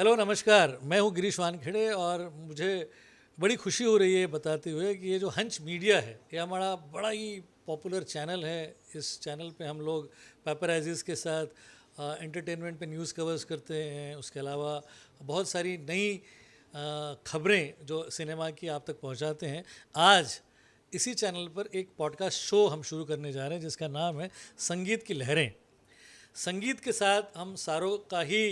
Hello नमस्कार, मैं हूँ गिरीश वानखेड़े और मुझे बड़ी खुशी हो रही है बताते हुए कि ये जो हंच मीडिया है ये हमारा बड़ा ही पॉपुलर चैनल है। इस चैनल पे हम लोग पेपराइजीज़ के साथ एंटरटेनमेंट पे न्यूज़ कवर्स करते हैं। उसके अलावा बहुत सारी नई खबरें जो सिनेमा की आप तक पहुंचाते हैं। आज इसी चैनल पर एक पॉडकास्ट शो हम शुरू करने जा रहे हैं जिसका नाम है संगीत की लहरें। संगीत के साथ हम सारों का ही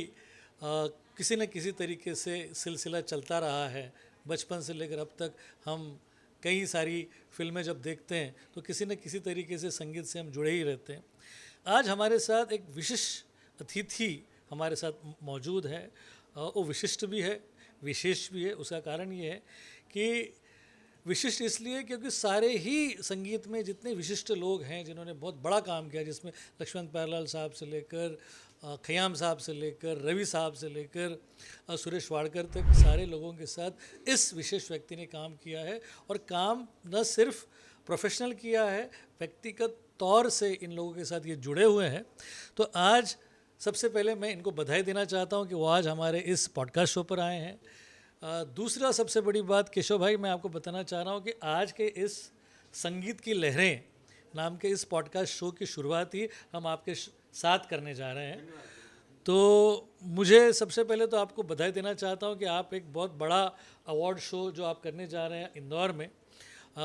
किसी न किसी तरीके से सिलसिला चलता रहा है। बचपन से लेकर अब तक हम कई सारी फिल्में जब देखते हैं तो किसी न किसी तरीके से संगीत से हम जुड़े ही रहते हैं। आज हमारे साथ एक विशिष्ट अतिथि हमारे साथ मौजूद है। वो विशिष्ट भी है, विशेष भी है। उसका कारण ये है कि विशिष्ट इसलिए क्योंकि सारे ही संगीत में जितने विशिष्ट लोग हैं जिन्होंने बहुत बड़ा काम किया, जिसमें लक्ष्मण प्यारेलाल साहब से लेकर खयाम साहब से लेकर रवि साहब से लेकर सुरेश वाडकर तक, सारे लोगों के साथ इस विशेष व्यक्ति ने काम किया है। और काम न सिर्फ प्रोफेशनल किया है, व्यक्तिगत तौर से इन लोगों के साथ ये जुड़े हुए हैं। तो आज सबसे पहले मैं इनको बधाई देना चाहता हूँ कि वो आज हमारे इस पॉडकास्ट शो पर आए हैं। दूसरा सबसे बड़ी बात केशव भाई, मैं आपको बताना चाह रहा हूँ कि आज के इस संगीत की लहरें नाम के इस पॉडकास्ट शो की शुरुआत ही हम आपके साथ करने जा रहे हैं। तो मुझे सबसे पहले तो आपको बधाई देना चाहता हूँ कि आप एक बहुत बड़ा अवार्ड शो जो आप करने जा रहे हैं इंदौर में,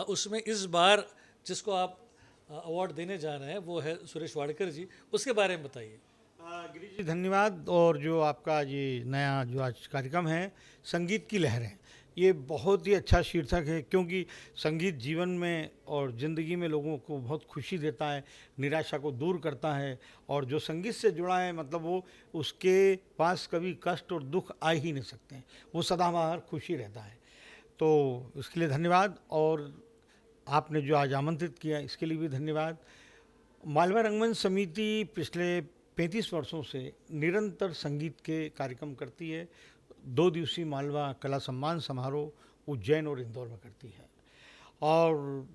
उसमें इस बार जिसको आप अवार्ड देने जा रहे हैं वो है सुरेश वाडकर जी। उसके बारे में बताइए। गिरीश जी धन्यवाद। और जो आपका ये नया जो आज कार्यक्रम है संगीत की लहरें, ये बहुत ही अच्छा शीर्षक है, क्योंकि संगीत जीवन में और ज़िंदगी में लोगों को बहुत खुशी देता है, निराशा को दूर करता है। और जो संगीत से जुड़ा है मतलब वो उसके पास कभी कष्ट और दुख आ ही नहीं सकते हैं, वो सदाबहार खुशी रहता है। तो इसके लिए धन्यवाद। और आपने जो आज आमंत्रित किया इसके लिए भी धन्यवाद। मालवा रंगमंच समिति पिछले 35 वर्षों से निरंतर संगीत के कार्यक्रम करती है। 2 दिवसीय मालवा कला सम्मान समारोह उज्जैन और इंदौर में करती है। और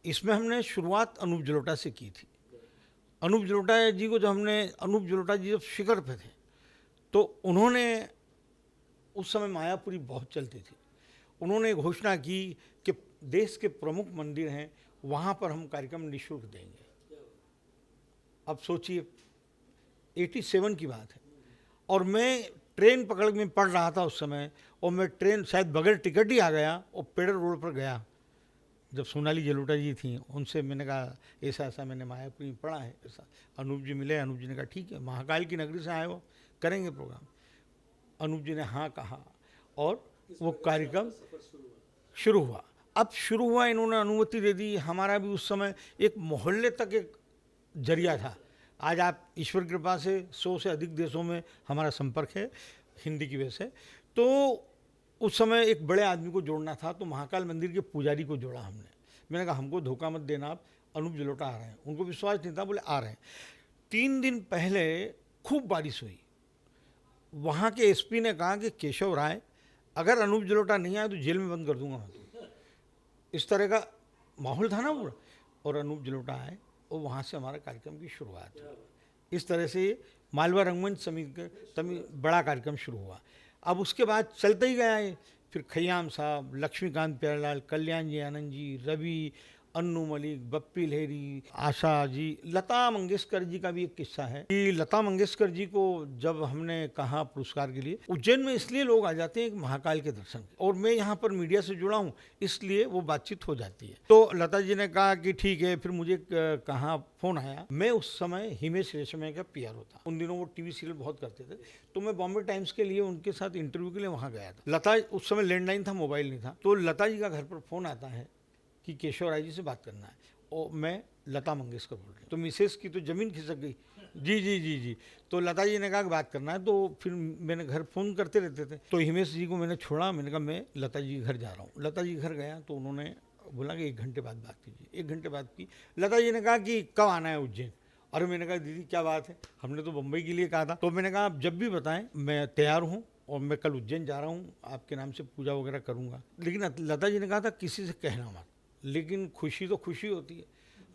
इसमें हमने शुरुआत अनूप जलोटा से की थी। अनूप जलोटा जी को जब हमने अनूप जलोटा जी जब शिखर पे थे तो उन्होंने, उस समय मायापुरी बहुत चलती थी, उन्होंने घोषणा की कि देश के प्रमुख मंदिर हैं वहाँ पर हम कार्यक्रम निःशुल्क देंगे। अब सोचिए 87 की बात है और मैं ट्रेन पकड़ में पढ़ रहा था उस समय, और मैं ट्रेन शायद बगैर टिकट ही आ गया और पेडर रोड पर गया। जब सोनाली जलोटा जी थी उनसे मैंने कहा ऐसा ऐसा मैंने मायापुरी में पढ़ा है, ऐसा अनूप जी मिले। अनूप जी ने कहा ठीक है, महाकाल की नगरी से आए हो, करेंगे प्रोग्राम। अनूप जी ने हाँ कहा और वो कार्यक्रम शुरू हुआ। अब शुरू हुआ, इन्होंने अनुमति दे दी। हमारा भी उस समय एक मोहल्ले तक एक जरिया था। आज आप ईश्वर कृपा से 100 से अधिक देशों में हमारा संपर्क है हिंदी की वजह से। तो उस समय एक बड़े आदमी को जोड़ना था, तो महाकाल मंदिर के पुजारी को जोड़ा हमने। मैंने कहा हमको धोखा मत देना, आप अनूप जलोटा आ रहे हैं। उनको विश्वास नहीं था, बोले आ रहे हैं। 3 दिन पहले खूब बारिश हुई। वहाँ के एसपी ने कहा कि केशव राय, अगर अनूप जलोटा नहीं आए तो जेल में बंद कर दूंगा मैं तो। इस तरह का माहौल था ना पूरा। और अनूप जलोटा आए और वहाँ से हमारा कार्यक्रम की शुरुआत हुई। इस तरह से मालवा रंगमंच समिति का बड़ा कार्यक्रम शुरू हुआ। अब उसके बाद चलते ही गया है। फिर खयाम साहब, लक्ष्मीकांत प्यारेलाल, कल्याण जी आनंद जी, रवि, अन्नू मलिक, बप्पी लहरी, आशा जी, लता मंगेशकर जी का भी एक किस्सा है कि लता मंगेशकर जी को जब हमने कहा पुरस्कार के लिए, उज्जैन में इसलिए लोग आ जाते हैं महाकाल के दर्शन, और मैं यहाँ पर मीडिया से जुड़ा हूँ इसलिए वो बातचीत हो जाती है। तो लता जी ने कहा कि ठीक है। फिर मुझे कहाँ फ़ोन आया, मैं उस समय हिमेश रेशमिया का पीआर होता। उन दिनों वो टीवी सीरियल बहुत करते थे, तो मैं बॉम्बे टाइम्स के लिए उनके साथ इंटरव्यू के लिए वहाँ गया था। लता, उस समय लैंडलाइन था, मोबाइल नहीं था। तो लता जी का घर पर फ़ोन आता है कि केशव राय जी से बात करना है, और मैं लता मंगेशकर बोल रही हूँ। तो मिसेस की तो ज़मीन खिसक गई। जी जी जी जी। तो लता जी ने कहा कि बात करना है। तो फिर मैंने घर फ़ोन करते रहते थे, तो हिमेश जी को मैंने छोड़ा। मैंने कहा मैं लता जी के घर जा रहा हूँ। लता जी घर गया तो उन्होंने बोला कि 1 घंटे बाद बात कीजिए। 1 घंटे बाद की। लता जी ने कहा कि कब आना है उज्जैन। अरे मैंने कहा दीदी क्या बात है, हमने तो बम्बई के लिए कहा था। तो मैंने कहा आप जब भी बताएं मैं तैयार हूँ, और मैं कल उज्जैन जा रहा हूँ, आपके नाम से पूजा वगैरह करूँगा। लेकिन लता जी ने कहा था किसी से कहना मत, लेकिन खुशी तो खुशी होती है।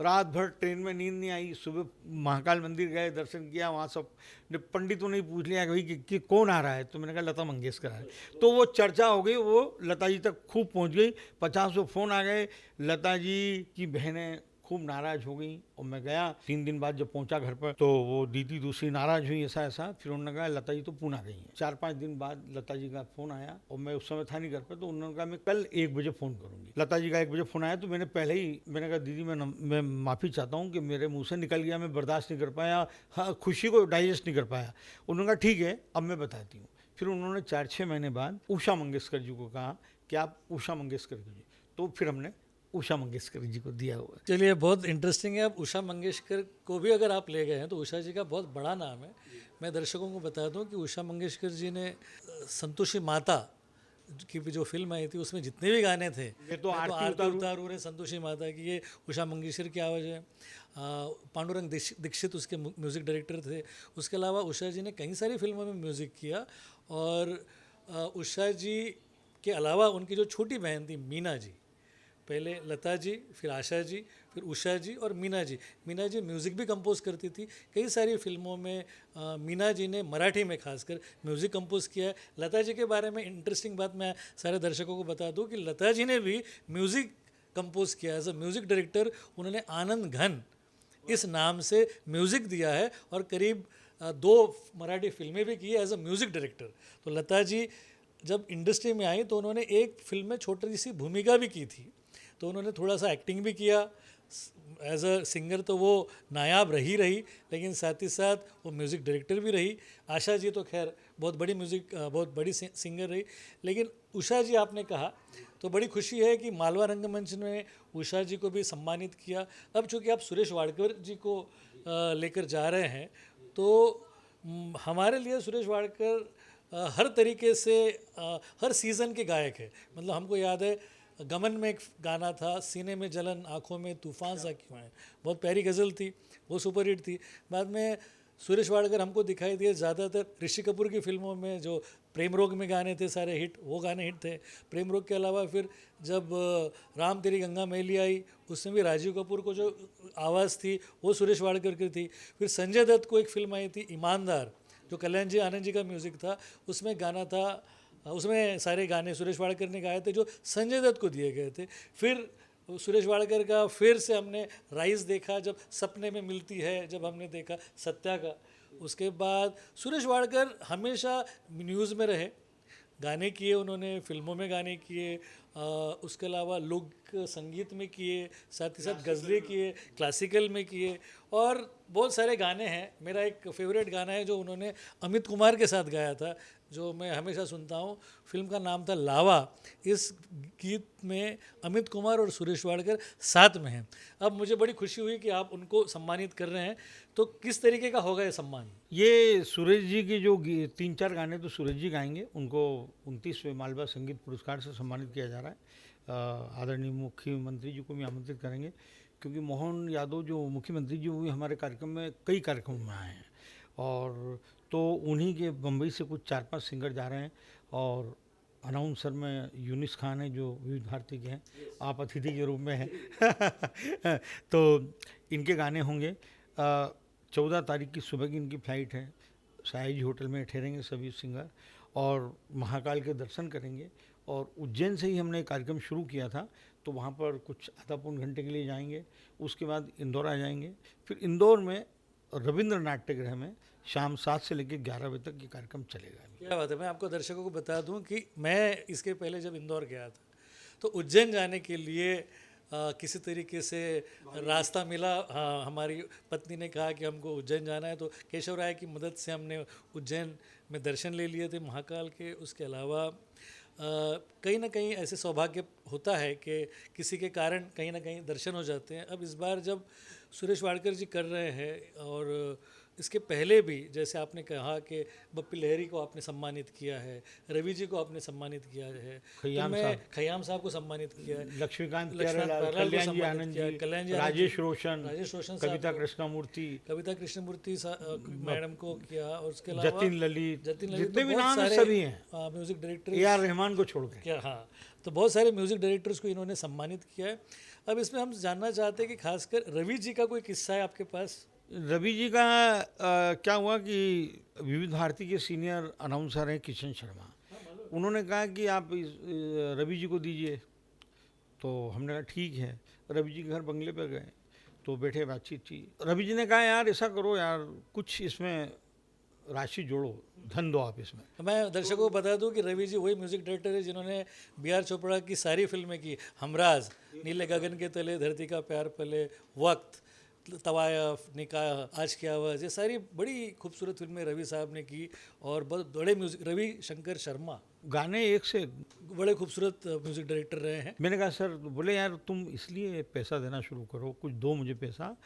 रात भर ट्रेन में नींद नहीं आई। सुबह महाकाल मंदिर गए, दर्शन किया, वहाँ सब ने पंडितों ने पूछ लिया कि भाई कि कौन आ रहा है, तो मैंने कहा लता मंगेशकर आ रही। तो वो चर्चा हो गई, वो लता जी तक खूब पहुँच गई, 50 फ़ोन आ गए। लता जी की बहनें खूब नाराज़ हो गई और मैं गया 3 दिन बाद जब पहुंचा घर पर, तो वो दीदी दूसरी नाराज़ हुई, ऐसा ऐसा। फिर उन्होंने कहा लता जी तो पूना गई हैं। 4-5 दिन बाद लता जी का फ़ोन आया और मैं उस समय था नहीं घर पर, तो उन्होंने कहा मैं कल 1 बजे फ़ोन करूँगी। लता जी का 1 बजे फ़ोन आया तो मैंने पहले ही मैंने कहा दीदी मैं माफ़ी चाहता हूँ कि मेरे मुँह से निकल गया, मैं बर्दाश्त नहीं कर पाया, हाँ खुशी को डाइजेस्ट नहीं कर पाया। उन्होंने कहा ठीक है अब मैं बताती हूँ। फिर उन्होंने 4-6 महीने बाद उषा मंगेशकर जी को कहा कि आप उषा मंगेशकर जी, तो फिर हमने उषा मंगेशकर जी को दिया हुआ है। चलिए, बहुत इंटरेस्टिंग है। अब उषा मंगेशकर को भी अगर आप ले गए हैं तो उषा जी का बहुत बड़ा नाम है। मैं दर्शकों को बता दूं कि उषा मंगेशकर जी ने संतोषी माता की भी जो फिल्म आई थी उसमें जितने भी गाने थे, ये तो मैं तो आरती आरती उतारू उतारू रे संतोषी माता की, ये उषा मंगेशकर की आवाज़ है। पांडुरंग दीक्षित उसके म्यूज़िक डायरेक्टर थे। उसके अलावा उषा जी ने कई सारी फिल्मों में म्यूज़िक किया। और उषा जी के अलावा उनकी जो छोटी बहन थी मीना जी, पहले लता जी, फिर आशा जी, फिर उषा जी और मीना जी। मीना जी म्यूज़िक भी कंपोज करती थी। कई सारी फिल्मों में मीना जी ने मराठी में खासकर म्यूज़िक कंपोज किया है। लता जी के बारे में इंटरेस्टिंग बात मैं सारे दर्शकों को बता दूं कि लता जी ने भी म्यूज़िक कंपोज किया। एज अ म्यूज़िक डायरेक्टर उन्होंने आनंद घन इस नाम से म्यूज़िक दिया है और करीब 2 मराठी फिल्में भी की है एज अ म्यूज़िक डायरेक्टर। तो लता जी जब इंडस्ट्री में आई तो उन्होंने एक फिल्म में छोटी सी भूमिका भी की थी, तो उन्होंने थोड़ा सा एक्टिंग भी किया। एज अ सिंगर तो वो नायाब रही, लेकिन साथ ही साथ वो म्यूज़िक डायरेक्टर भी रही। आशा जी तो खैर बहुत बड़ी सिंगर रही। लेकिन उषा जी आपने कहा तो बड़ी खुशी है कि मालवा रंगमंच ने उषा जी को भी सम्मानित किया। अब चूँकि आप सुरेश वाडकर जी को लेकर जा रहे हैं, तो हमारे लिए सुरेश वाडकर हर तरीके से हर सीज़न के गायक है। मतलब हमको याद है गमन में एक गाना था, सीने में जलन आँखों में तूफान सा क्यों है, बहुत प्यारी गज़ल थी, वो सुपर हिट थी। बाद में सुरेश वाडकर हमको दिखाई दिए ज़्यादातर ऋषि कपूर की फिल्मों में, जो प्रेम रोग में गाने थे सारे हिट, वो गाने हिट थे। प्रेम रोग के अलावा फिर जब राम तेरी गंगा मैली आई, उसमें भी राजीव कपूर को जो आवाज़ थी वो सुरेश वाडकर की थी। फिर संजय दत्त को एक फिल्म आई थी ईमानदार, जो कल्याण जी आनंद जी का म्यूज़िक था, उसमें गाना था, उसमें सारे गाने सुरेश वाडकर ने गाए थे जो संजय दत्त को दिए गए थे। फिर सुरेश वाडकर का फिर से हमने राइज देखा जब सपने में मिलती है, जब हमने देखा सत्या का। उसके बाद सुरेश वाडकर हमेशा न्यूज़ में रहे, गाने किए उन्होंने, फिल्मों में गाने किए, उसके अलावा लोक संगीत में किए, साथ ही साथ गज़लें किए, क्लासिकल में किए, और बहुत सारे गाने हैं। मेरा एक फेवरेट गाना है जो उन्होंने अमित कुमार के साथ गाया था, जो मैं हमेशा सुनता हूँ। फिल्म का नाम था लावा। इस गीत में अमित कुमार और सुरेश वाडकर साथ में हैं। अब मुझे बड़ी खुशी हुई कि आप उनको सम्मानित कर रहे हैं, तो किस तरीके का होगा ये सम्मान? ये सुरेश जी की जो 3-4 गाने तो सुरेश जी गाएंगे, उनको 29वें मालवा संगीत पुरस्कार से सम्मानित किया जा रहा है। आदरणीय मुख्यमंत्री जी को भी आमंत्रित करेंगे, क्योंकि मोहन यादव जो मुख्यमंत्री जी वो भी हमारे कार्यक्रम में कई कार्यक्रमों में आए हैं, और तो उन्हीं के बम्बई से कुछ 4-5 सिंगर जा रहे हैं। और अनाउंसर में यूनिस खान है जो विविध भारती के हैं, आप अतिथि के रूप में हैं तो इनके गाने होंगे। 14 तारीख की सुबह की इनकी फ़्लाइट है, साई जी होटल में ठहरेंगे सभी सिंगर, और महाकाल के दर्शन करेंगे। और उज्जैन से ही हमने एक कार्यक्रम शुरू किया था, तो वहाँ पर कुछ आधा पौन घंटे के लिए जाएंगे। उसके बाद इंदौर आ जाएंगे। फिर इंदौर में रविंद्र नाट्यगृह में शाम 7 से लेकर 11 बजे तक ये कार्यक्रम चलेगा। क्या बात है। मैं आपको दर्शकों को बता दूं कि मैं इसके पहले जब इंदौर गया था तो उज्जैन जाने के लिए किसी तरीके से रास्ता मिला। हाँ, हमारी पत्नी ने कहा कि हमको उज्जैन जाना है, तो केशव राय की मदद से हमने उज्जैन में दर्शन ले लिए थे महाकाल के। उसके अलावा कहीं ना कहीं ऐसे सौभाग्य होता है कि किसी के कारण कहीं ना कहीं दर्शन हो जाते हैं। अब इस बार जब सुरेश वाडकर जी कर रहे हैं और इसके पहले भी जैसे आपने कहा कि बप्पी लहरी को आपने सम्मानित किया है, रवि जी को आपने सम्मानित किया है, तो खय्याम मैं साहब। खय्याम साहब को सम्मानित किया है, लक्ष्मीकांत लक्ष्मण प्यारेलाल, प्यारेलाल को कल्याण जी सम्मानित आनंद किया है, जी, कल्याण जी आनंद राजेश जी, रोशन, राजेश रोशन साहब कविता को, कृष्णमूर्ति, कविता कृष्णमूर्ति मैडम को किया, और उसके अलावा जतिन ललित, जतिन ललित, जितने तो भी बहुत नाम है सारे सभी हैं, music director A R Rahman को छोड़ के। क्या, हाँ, तो बहुत सारे म्यूजिक डायरेक्टर्स को इन्होंने सम्मानित किया है। अब इसमें हम जानना चाहते हैं कि खासकर रवि जी का कोई किस्सा है आपके पास? रवि जी का क्या हुआ कि विविध भारती के सीनियर अनाउंसर हैं किशन शर्मा, उन्होंने कहा कि आप रवि जी को दीजिए, तो हमने कहा ठीक है। रवि जी के घर बंगले पर गए तो बैठे, बातचीत की। रवि जी ने कहा यार ऐसा करो यार, कुछ इसमें राशि जोड़ो, धन दो आप इसमें। मैं दर्शकों को बता दूं कि रवि जी वही म्यूजिक डायरेक्टर है जिन्होंने बी आर चोपड़ा की सारी फिल्में की, हमराज, नीले गगन के तले, धरती का प्यार पले, वक्त, तवायफ, निकाह, आज की आवाज़, ये सारी बड़ी खूबसूरत फिल्में रवि साहब ने की। और बहुत बड़े म्यूजिक, रवि शंकर शर्मा गाने एक से बड़े खूबसूरत म्यूजिक डायरेक्टर रहे हैं। मैंने कहा सर, बोले यार तुम इसलिए पैसा देना शुरू करो, कुछ दो मुझे पैसा,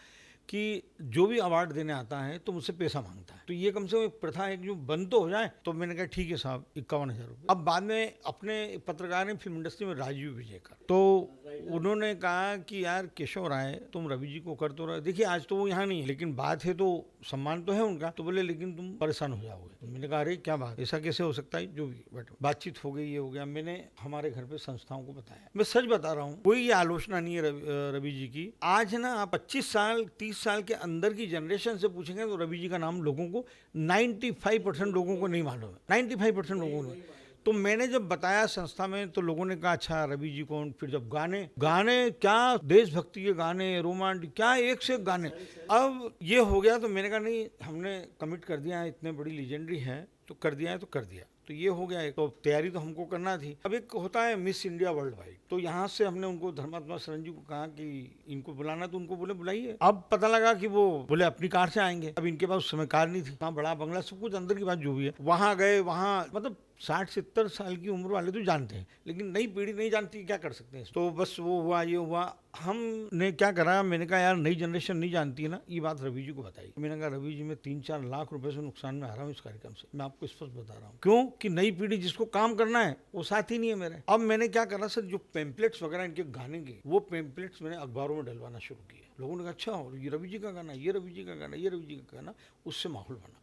कि जो भी अवार्ड देने आता है तो मुझसे पैसा मांगता है, तो ये कम से कम एक प्रथा है कि जो बंद तो हो जाए। तो मैंने कहा ठीक है साहब, 51,000 रुपये। अब बाद में अपने पत्रकार हैं फिल्म इंडस्ट्री में, राजीव विजयकर, तो उन्होंने कहा कि यार केशव राय, तुम रवि जी को कर तो रहे, देखिए आज तो वो यहाँ नहीं है, लेकिन बात है तो सम्मान तो है उनका। तो बोले लेकिन तुम परेशान हो जाओगे। तो मैंने कहा अरे क्या बात, ऐसा कैसे हो सकता है, जो भी बट बातचीत हो गई, ये हो गया। मैंने हमारे घर पे संस्थाओं को बताया, मैं सच बता रहा हूँ, कोई ये आलोचना नहीं है रवि जी की। आज ना आप 25 साल 30 साल के अंदर की जनरेशन से पूछेंगे तो रवि जी का नाम लोगों को 95% लोगों को नहीं मालूम है, 95% लोगों को। तो मैंने जब बताया संस्था में तो लोगों ने कहा अच्छा रवि जी कौन। फिर जब गाने क्या देशभक्ति के गाने, रोमांटिक, क्या एक से एक गाने। अब ये हो गया तो मैंने कहा नहीं, हमने कमिट कर दिया है, इतने बड़ी लीजेंडरी है तो कर दिया है तो कर दिया। तो ये हो गया है, तो तैयारी तो हमको करना थी। अब एक होता है मिस इंडिया वर्ल्ड वाइड, तो यहाँ से हमने उनको धर्मात्मा शरण जी को कहा कि इनको बुलाना, तो उनको बोले बुलाइए। अब पता लगा कि वो बोले अपनी कार से आएंगे। अब इनके पास उस समय कार नहीं थी, वहाँ बड़ा बंगला, सब कुछ अंदर की बात जो भी है। वहाँ गए, वहाँ मतलब 60-70 साल की उम्र वाले तो जानते हैं, लेकिन नई पीढ़ी नहीं जानती, क्या कर सकते हैं। तो बस वो हुआ, ये हुआ। हमने क्या करा, मैंने कहा यार नई जनरेशन नहीं जानती है ना, ये बात रवि जी को बताई। मैंने कहा रवि जी, मैं 3-4 लाख रुपए से नुकसान में आ रहा हूँ इस कार्यक्रम से, मैं आपको स्पष्ट बता रहा हूँ। क्यों कि नई पीढ़ी जिसको काम करना है वो साथी नहीं है मेरे। अब मैंने क्या करा सर, जो पेम्पलेट्स वगैरह इनके गाने के, वो पेम्पलेट्स मैंने अखबारों में डलवाना शुरू किया। लोगों ने कहा अच्छा, ये रवि जी का गाना, ये रवि जी का गाना, ये रवि जी का गाना। उससे माहौल बना।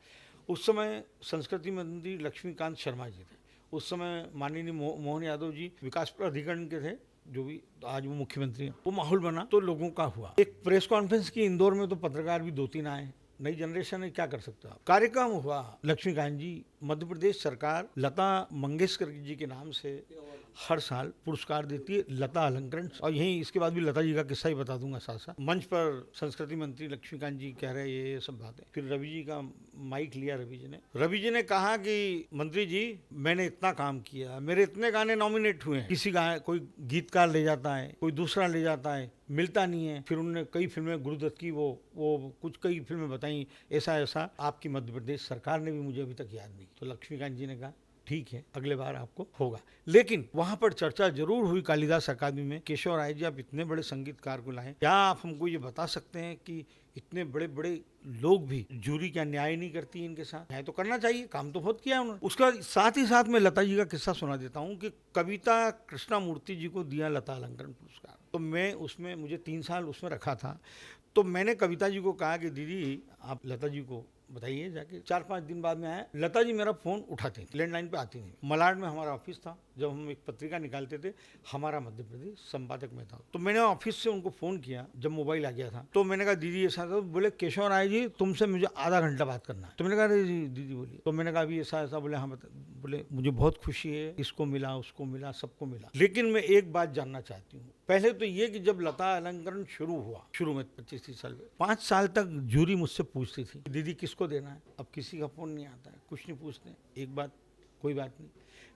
उस समय संस्कृति मंत्री लक्ष्मीकांत शर्मा जी थे, उस समय माननीय मोहन यादव जी विकास प्राधिकरण के थे, जो भी आज वो मुख्यमंत्री हैं। वो माहौल बना तो लोगों का हुआ। एक प्रेस कॉन्फ्रेंस की इंदौर में, तो पत्रकार भी 2-3 आए। नई जनरेशन है, क्या कर सकता है। कार्यक्रम हुआ, लक्ष्मीकांत जी, मध्य प्रदेश सरकार लता मंगेशकर जी के नाम से हर साल पुरस्कार देती है, लता अलंकरण। और यहीं इसके बाद भी लता जी का किस्सा ही बता दूंगा साथ साथ। मंच पर संस्कृति मंत्री लक्ष्मीकांत जी कह रहे ये सब बातें। फिर रवि जी का माइक लिया रवि जी ने कहा कि मंत्री जी, मैंने इतना काम किया, मेरे इतने गाने नॉमिनेट हुए हैं, किसी गाने कोई गीतकार ले जाता है, कोई दूसरा ले जाता है, मिलता नहीं है। फिर उन्होंने कई फिल्में गुरुदत्त की वो कुछ कई फिल्में बताई, ऐसा आपकी मध्य प्रदेश सरकार ने भी मुझे अभी तक याद नहीं। तो लक्ष्मीकांत जी ने कहा ठीक है, अगले बार आपको होगा। लेकिन वहां पर चर्चा जरूर हुई कालिदास अकादमी में, केशव राय जी आप इतने बड़े संगीतकार को लाएं, क्या आप हमको ये बता सकते हैं कि इतने बड़े बड़े लोग भी जूरी क्या न्याय नहीं करती इनके साथ? न्याय तो करना चाहिए, काम तो बहुत किया उन्होंने। उसका साथ ही साथ मैं लता जी का किस्सा सुना देता हूँ कि कविता कृष्णमूर्ति जी को दिया लता अलंकरण पुरस्कार। तो मैं उसमें, मुझे 3 साल उसमें रखा था। तो मैंने कविता जी को कहा कि दीदी आप लता जी को बताइए जाके। 4-5 दिन बाद में आया, लता जी मेरा फोन उठाती थी, लैंडलाइन पे आती नहीं। मलाड में हमारा ऑफिस था, जब हम एक पत्रिका निकालते थे, हमारा मध्य प्रदेश संपादक में था। तो मैंने ऑफिस से उनको फोन किया जब मोबाइल आ गया था। तो मैंने कहा दीदी ऐसा था। बोले केशव राय जी, तुमसे मुझे आधा घंटा बात करना है। तो मैंने कहा दीदी बोलिए। तो मैंने कहा अभी ऐसा। बोले हाँ बता। बोले मुझे बहुत खुशी है, इसको मिला, उसको मिला, सबको मिला, लेकिन मैं एक बात जानना चाहती हूँ। पहले तो ये कि जब लता अलंकरण शुरू हुआ, शुरू में 25-30 साल में, 5 साल तक जूरी मुझसे पूछती थी दीदी किसको देना है। अब किसी का फोन नहीं आता है, कुछ नहीं पूछते। एक बात, कोई बात नहीं।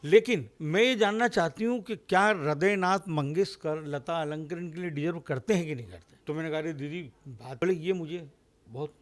लेकिन मैं ये जानना चाहती हूँ कि क्या हृदयनाथ मंगेशकर लता अलंकरण के लिए डिजर्व करते हैं कि नहीं करते। तो मैंने कहा अरे दीदी बात, बोले ये मुझे बहुत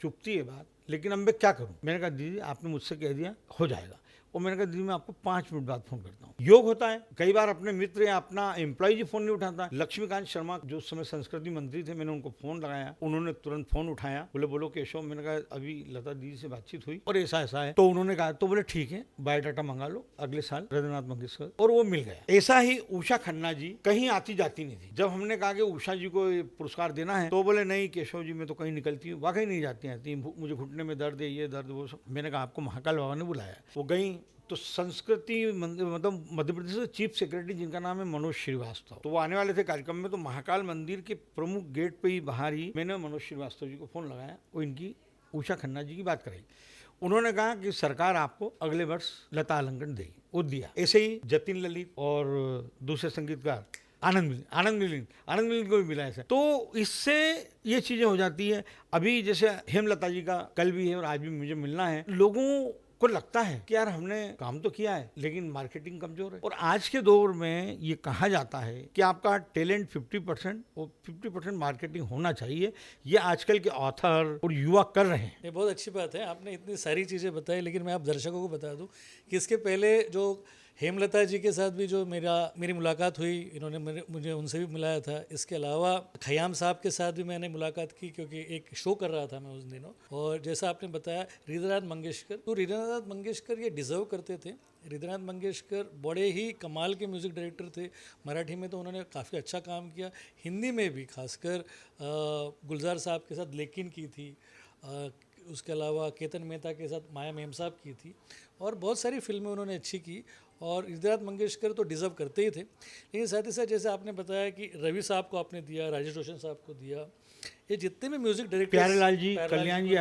चुभती है बात, लेकिन अब मैं क्या करूँ। मैंने कहा दीदी आपने मुझसे कह दिया, हो जाएगा। और मैंने कहा दीदी मैं आपको 5 मिनट बाद फ़ोन करता हूँ। योग होता है, कई बार अपने मित्र या अपना एम्प्लॉय जी फ़ोन नहीं उठाता। लक्ष्मीकांत शर्मा जो उस समय संस्कृति मंत्री थे, मैंने उनको फ़ोन लगाया, उन्होंने तुरंत फ़ोन उठाया, बोले बोलो केशव। मैंने कहा अभी लता दीदी से बातचीत हुई और ऐसा ऐसा है। तो उन्होंने कहा, तो बोले ठीक है बायोडाटा मंगा लो, अगले साल रविन्द्रनाथ मंगेशकर, और वो मिल गया। ऐसा ही उषा खन्ना जी कहीं आती जाती नहीं थी। जब हमने कहा कि उषा जी को ये पुरस्कार देना है, तो बोले नहीं केशव जी मैं तो कहीं निकलती हूँ, वाकई नहीं जाती आती, मुझे घुटने में दर्द है, ये दर्द वो सब। मैंने कहा आपको महाकाल बाबा ने बुलाया। वो गई तो संस्कृति मतलब मध्य प्रदेश के चीफ सेक्रेटरी जिनका नाम है मनोज श्रीवास्तव, तो वो आने वाले थे कार्यक्रम में। तो महाकाल मंदिर के प्रमुख गेट पे ही बाहर ही मैंने मनोज श्रीवास्तव जी को फ़ोन लगाया, वो इनकी उषा खन्ना जी की बात कराई। उन्होंने कहा कि सरकार आपको अगले वर्ष लता अलंकरण देगी, वो दिया। ऐसे ही जतिन ललित और दूसरे संगीतकार आनंद मिलिंद को भी मिला है। तो इससे ये चीज़ें हो जाती है। अभी जैसे हेमलता जी का कल भी है और आज भी मुझे मिलना है। लोगों को लगता है कि यार हमने काम तो किया है लेकिन मार्केटिंग कमजोर है। और आज के दौर में ये कहा जाता है कि आपका टैलेंट 50% और 50% मार्केटिंग होना चाहिए। ये आजकल के ऑथर और युवा कर रहे हैं। ये बहुत अच्छी बात है, आपने इतनी सारी चीज़ें बताई। लेकिन मैं आप दर्शकों को बता दूं कि इसके पहले जो हेमलता जी के साथ भी जो मेरी मुलाकात हुई, इन्होंने मुझे उनसे भी मिलाया था। इसके अलावा खयाम साहब के साथ भी मैंने मुलाकात की, क्योंकि एक शो कर रहा था मैं उस दिनों। और जैसा आपने बताया हृदयनाथ मंगेशकर, तो हृदयनाथ मंगेशकर ये डिज़र्व करते थे। हृदयनाथ मंगेशकर बड़े ही कमाल के म्यूज़िक डायरेक्टर थे। मराठी में तो उन्होंने काफ़ी अच्छा काम किया, हिंदी में भी खासकर गुलजार साहब के साथ लेकिन की थी, उसके अलावा केतन मेहता के साथ माया मेम साहब की थी, और बहुत सारी फिल्में उन्होंने अच्छी की। और हृदयनाथ मंगेशकर तो डिज़र्व करते ही थे। लेकिन साथ ही साथ जैसे आपने बताया कि रवि साहब को आपने दिया, राजेश रोशन साहब को दिया, ये जितने भी म्यूज़िक डायरेक्टर, प्यारेलाल जी, कल्याण जी